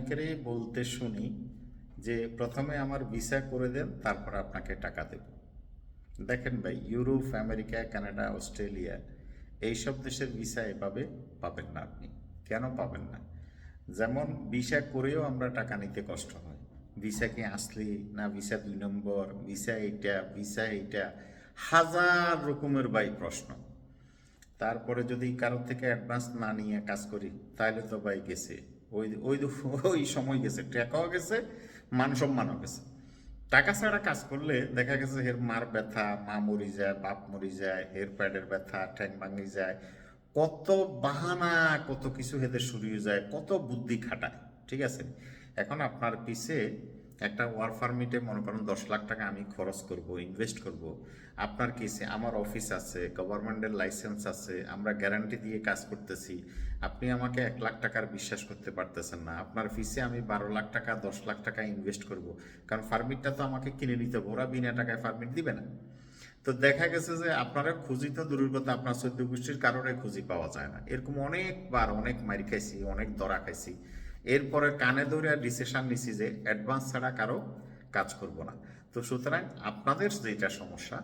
অনেকেরই বলতে শুনি যে প্রথমে আমার ভিসা করে দেন, তারপর আপনাকে টাকা দেব। দেখেন ভাই, ইউরোপ, আমেরিকা, কানাডা, অস্ট্রেলিয়া এইসব দেশের ভিসা এভাবে পাবেন না আপনি। কেন পাবেন না? যেমন ভিসা করেও আমরা টাকা নিতে কষ্ট হয়। ভিসা কি আসলি না, ভিসা 2 নম্বর, ভিসা এইটা হাজার রকমের ভাই প্রশ্ন। তারপরে যদি কারোর থেকে অ্যাডভান্স না নিয়ে কাজ করি, তাহলে তো ভাই গেছে, ওই ওই ওই সময় গেছে, টাকাও গেছে, মান সম্মানও গেছে। টাকা ছাড়া কাজ করলে দেখা গেছে হের মার ব্যথা, মা মরি যায়, বাপ মরি যায়, হের প্যাডের ব্যথা, ঠ্যাং ভাঙি যায়, কত বাহানা, কত কিছু হেদের শুরু হয়ে যায়, কত বুদ্ধি খাটায়। ঠিক আছে, এখন আপনার পিছে একটা ওয়ার্ক পারমিটে মনে করেন 10 লাখ টাকা আমি খরচ করব, ইনভেস্ট করব। আপনার কেসে আমার অফিস আছে, গভর্নমেন্টের লাইসেন্স আছে, আমরা গ্যারান্টি দিয়ে কাজ করতেছি। আপনি আমাকে 1 লাখ টাকার বিশ্বাস করতে পারতেছেন না, আপনার ফিসে আমি 12 লাখ টাকা, 10 লাখ টাকা ইনভেস্ট করব। কারণ পারমিটটা তো আমাকে কিনে নিতে হবে, ওরা বিনা টাকায় পারমিট দিবে না। তো দেখা গেছে যে আপনারা খুঁজি তো দূরের কথা, আপনার 14 গোষ্ঠীর কারণে খুঁজি পাওয়া যায় না। এরকম অনেকবার অনেক মার খাইছি, অনেক ধরা খাইছি। এরপরে কানে ধরে ডিসিশন নিছি যে অ্যাডভান্স ছাড়া কারো কাজ করব না। তো সুতরাং আপনাদের যেটা সমস্যা,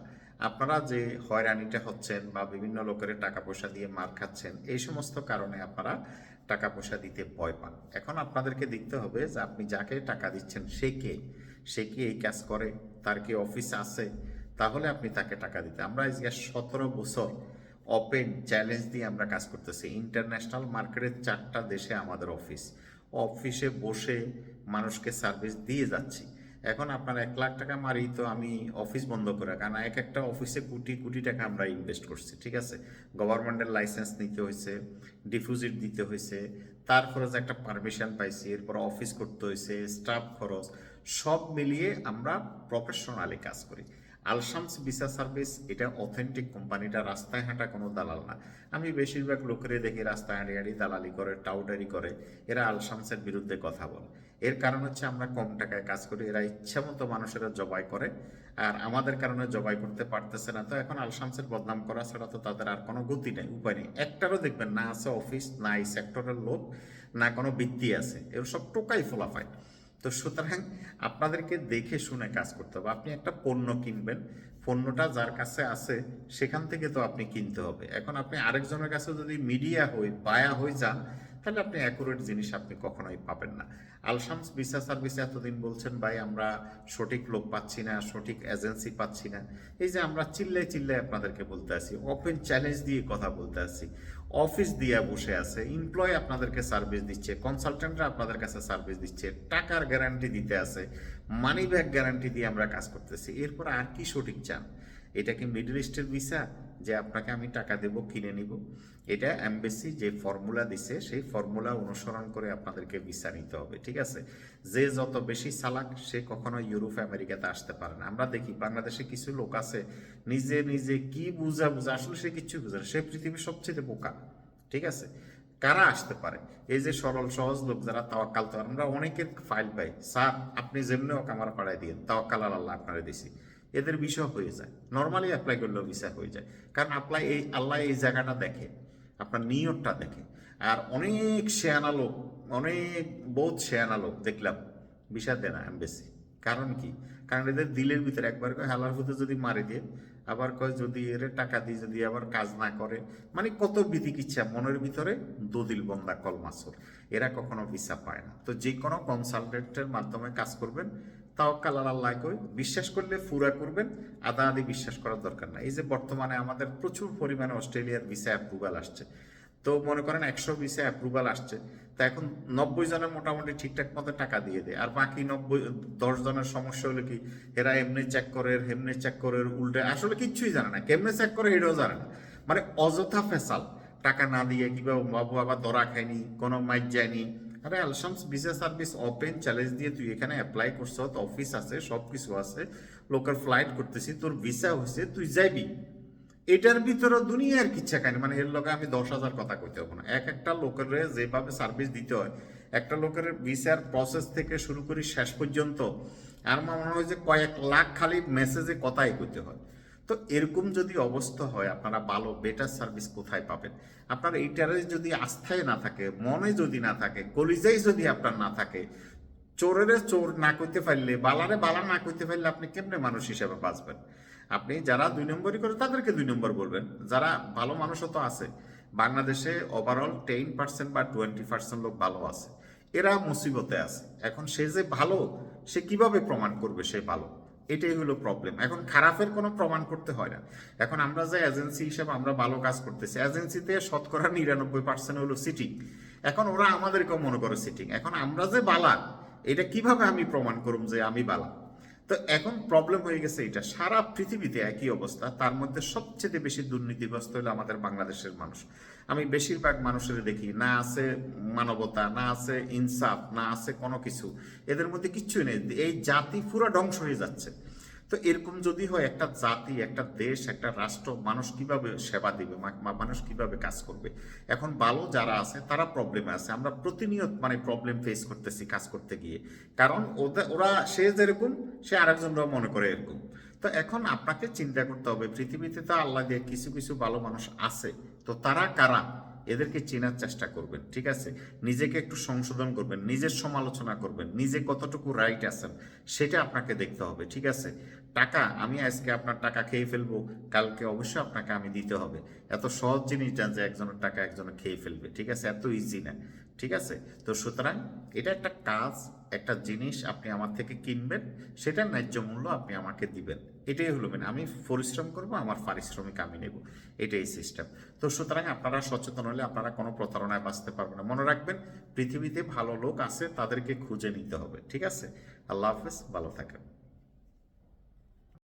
আপনারা যে হয়রানিটা হচ্ছেন বা বিভিন্ন লোকের টাকা পয়সা দিয়ে মার খাচ্ছেন, এই সমস্ত কারণে আপনারা টাকা পয়সা দিতে ভয় পান। এখন আপনাদেরকে দেখতে হবে যে আপনি যাকে টাকা দিচ্ছেন সে কি এই কাজ করে, তার কি অফিস আছে, তাহলে আপনি তাকে টাকা দিতে। আমরা আজকে 17 বছর ওপেন চ্যালেঞ্জ দিয়ে আমরা কাজ করতেছি। ইন্টারন্যাশনাল মার্কেটের 4টা দেশে আমাদের অফিসে বসে মানুষকে সার্ভিস দিয়ে যাচ্ছি। এখন আপনার 1 লাখ টাকা মারি তো আমি অফিস বন্ধ করে, কারণ এক একটা অফিসে কোটি কোটি টাকা আমরা ইনভেস্ট করছি। ঠিক আছে, গভর্নমেন্টের লাইসেন্স নিতে হয়েছে, ডিপোজিট দিতে হয়েছে, তারপরে যে একটা পারমিশন পাইছি, এরপর অফিস করতে হয়েছে, স্টাফ খরচ, সব মিলিয়ে আমরা প্রফেশনালি কাজ করি। আলশামস ভিসা সার্ভিস এটা অথেন্টিক কোম্পানিটা, রাস্তায় হাঁটা কোনো দালাল না। আমি বেশিরভাগ লোকেরে দেখি রাস্তায় হাঁটি হাঁটি দালালি করে, টাউটারি করে, এরা আলশামসের বিরুদ্ধে কথা বলে। এর কারণ হচ্ছে আমরা কম টাকায় কাজ করি, এরা ইচ্ছা মতো মানুষেরা জবাই করে, আর আমাদের কারণে জবাই করতে পারতেছে না। তো এখন আলশামসের বদনাম করা ছাড়া তো তাদের আর কোনো গতি নেই, উপায় নেই। একটারও দেখবেন না আছে অফিস, না এই সেক্টরের লোক, না কোনো বৃত্তি আছে, এর সব টোকাই ফোলাফাই। তো সুতরাং আপনাদেরকে দেখে শুনে কাজ করতে হবে। আপনি একটা পণ্য কিনবেন, পণ্যটা যার কাছে আছে সেখান থেকে তো আপনি কিনতে হবে। এখন আপনি আরেকজনের কাছে যদি মিডিয়া বায়া হয়ে যান, তাহলে আপনি অ্যাকুরেট জিনিস আপনি কখনোই পাবেন না। আলশামস ভিসা সার্ভিসে এতদিন বলছেন ভাই আমরা সঠিক লোক পাচ্ছি না, সঠিক এজেন্সি পাচ্ছি না। এই যে আমরা চিল্লাই চিল্লাই আপনাদেরকে বলতে আসি, ওপেন চ্যালেঞ্জ দিয়ে কথা বলতে আসি, অফিস দিয়ে বসে আছে, এমপ্লয় আপনাদেরকে সার্ভিস দিচ্ছে, কনসালটেন্টরা আপনাদের কাছে সার্ভিস দিচ্ছে, টাকার গ্যারান্টি দিতে আছে, মানি ব্যাক গ্যারান্টি দিয়ে আমরা কাজ করতেছি। এরপর আর কি সঠিক চান? এটা কি মিডল ইস্টের ভিসা যে আপনাকে আমি টাকা দেব, কিনে নিব? এটা এমবেসি যে ফর্মুলা দিছে সেই ফর্মুলা অনুসরণ করে আপনাদেরকে ভিসা নিতে হবে। ঠিক আছে, যে যত বেশি চালাক সে কখনো ইউরোপ আমেরিকাতে আসতে পারে না। আমরা দেখি বাংলাদেশে কিছু লোক আছে নিজে নিজে কি বুঝা আসলে সে কিছু বুঝে না, সে পৃথিবীর সবচেয়ে বোকা। ঠিক আছে, কারা আসতে পারে? এই যে সরল সহজ লোক যারা তাওয়াক্কাল, তো আমরা অনেকের ফাইল পাই, স্যার আপনি যেমনি হোক আমার পাড়ায় দিয়ে তাওয়াক্কাল আল্লাহ আপনারা দিছি, এদের বিষয় হয়ে যায়, নর্মালি অ্যাপ্লাই করলেও ভিসা হয়ে যায়। কারণ আল্লাহ এই জায়গাটা দেখে, আপনার নিয়তটা দেখে। আর অনেক শেয়ানা লোক, অনেক বহুত শেয়ানা লোক দেখলাম ভিসা দেয় না এমবেসি। কারণ কি? কারণ এদের দিলের ভিতরে একবার কয় হালার ফুতে যদি মারি দিয়ে, আবার কয় যদি এর টাকা দিয়ে যদি আবার কাজ না করে, মানে কত বিধিকিচ্ছা মনের ভিতরে, দদিল বন্দা কলমাসুর, এরা কখনো ভিসা পায় না। তো যে কোনো কনসালটেন্টের মাধ্যমে কাজ করবেন, তাওয়াক্কাল আল্লাহ কই, বিশ্বাস করলে ফুরা করবেন, আদা আদি বিশ্বাস করার দরকার নাই। এই যে বর্তমানে আমাদের প্রচুর পরিমাণে অস্ট্রেলিয়ার ভিসা অ্যাপ্রুভাল আসছে, তো মনে করেন 100 ভিসা অ্যাপ্রুভাল আসছে, তা এখন 90 জনের মোটামুটি ঠিকঠাক মতো টাকা দিয়ে দেয়, আর বাকি 10 জনের সমস্যা হলো কি, এরা এমনি চেক করে, হেমনি চেক করে, উল্টে আসলে কিচ্ছুই জানে না, কেমনে চেক করে এটাও জানে না, মানে অযথা ফেসাল। টাকা না দিয়ে কিংবা বাবু আবার ধরা খায়নি, কোনো মাইক যায়নি। আরে Al Shams visa service open challenge দিয়ে তুই এখানে অ্যাপ্লাই করছো, অফিস আছে, সব কিছু আছে, লোকের ফ্লাইট করতেছি, তোর ভিসা হয়েছে, তুই যাইবি। এটার ভিতরে দুনিয়ার কিচ্ছা খায় না, মানে এর লগে আমি 10,000 কথা কইতে হবো না। এক একটা লোকের যেভাবে সার্ভিস দিতে হয়, একটা লোকের ভিসার প্রসেস থেকে শুরু করি শেষ পর্যন্ত, আর মনে হয় যে কয়েক লাখ খালি মেসেজে কথাই কইতে হয়। তো তো এরকম যদি অবস্থা হয়, আপনারা ভালো বেটার সার্ভিস কোথায় পাবেন? আপনার এইটারে যদি আস্থায় না থাকে, মনে যদি না থাকে, কলিজাই যদি আপনার না থাকে, চোরের চোর না করতে পারলে, বালারে বালা না করতে পারলে আপনি কেমনে মানুষ হিসেবে বাঁচবেন? আপনি যারা 2 নম্বরই করে তাদেরকে 2 নম্বর বলবেন, যারা ভালো মানুষও তো আছে। বাংলাদেশে ওভারঅল 10% বা 20% লোক ভালো আছে, এরা মুসিবতে আছে। এখন সে যে ভালো, সে কিভাবে প্রমাণ করবে সে ভালো? এটাই হলো প্রবলেম। এখন খারাপের কোনো প্রমাণ করতে হয় না। এখন আমরা যে এজেন্সি হিসেবে আমরা ভালো কাজ করতেছি, এজেন্সিতে শতকরা 99% হলো সিটিং। এখন ওরা আমাদেরকেও মনে করে সিটিং। এখন আমরা যে বালা, এটা কিভাবে আমি প্রমাণ করুম যে আমি বালা? তো এখন প্রবলেম হয়ে গেছে এটা, সারা পৃথিবীতে একই অবস্থা, তার মধ্যে সবচেয়ে বেশি দুর্নীতিগ্রস্ত হলো আমাদের বাংলাদেশের মানুষ। আমি বেশিরভাগ মানুষের দেখি না আছে মানবতা, না আছে ইনসাফ, না আছে কোনো কিছু, এদের মধ্যে কিচ্ছুই নেই। এই জাতি পুরো ধ্বংস হয়ে যাচ্ছে। তো এরকম যদি হয়, একটা জাতি, একটা দেশ, একটা রাষ্ট্র, মানুষ কিভাবে সেবা দিবে, মানুষ কিভাবে কাজ করবে? এখন ভালো যারা আছে তারা প্রবলেমে আছে, আমরা প্রতিনিয়ত মানে প্রবলেম ফেস করতেছি কাজ করতে গিয়ে। কারণ ওরা সে যেরকম, সে আরেকজনরাও মনে করে এরকম। তো এখন আপনাকে চিন্তা করতে হবে, পৃথিবীতে তো আল্লাহ দিয়ে কিছু কিছু ভালো মানুষ আছে, তো তারা কারা এদেরকে চেনার চেষ্টা করবেন। ঠিক আছে, নিজেকে একটু সংশোধন করবেন, নিজের সমালোচনা করবেন, নিজে কতটুকু রাইট আছেন সেটা আপনাকে দেখতে হবে। ঠিক আছে, টাকা, আমি আজকে আপনার টাকা খেয়ে ফেলবো, কালকে অবশ্যই আপনাকে আমি দিতে হবে। এত সহজ জিনিস জান যে একজনের টাকা একজনে খেয়ে ফেলবে, ঠিক আছে, এত ইজি না। ঠিক আছে, তো সুতরাং এটা একটা কাজ, একটা জিনিস আপনি আমার থেকে কিনবেন, সেটার ন্যায্য মূল্য আপনি আমাকে দিবেন। এটাই হলো মানে, আমি পরিশ্রম করব, আমার পারিশ্রমিক আমি নেব, এটাই সিস্টেম। তো সুতরাং আপনারা সচেতন হলে আপনারা কোনো প্রতারণায় বাঁচতে পারবেন না। মনে রাখবেন, পৃথিবীতে ভালো লোক আছে, তাদেরকে খুঁজে নিতে হবে। ঠিক আছে, আল্লাহ হাফেজ, ভালো থাকেন।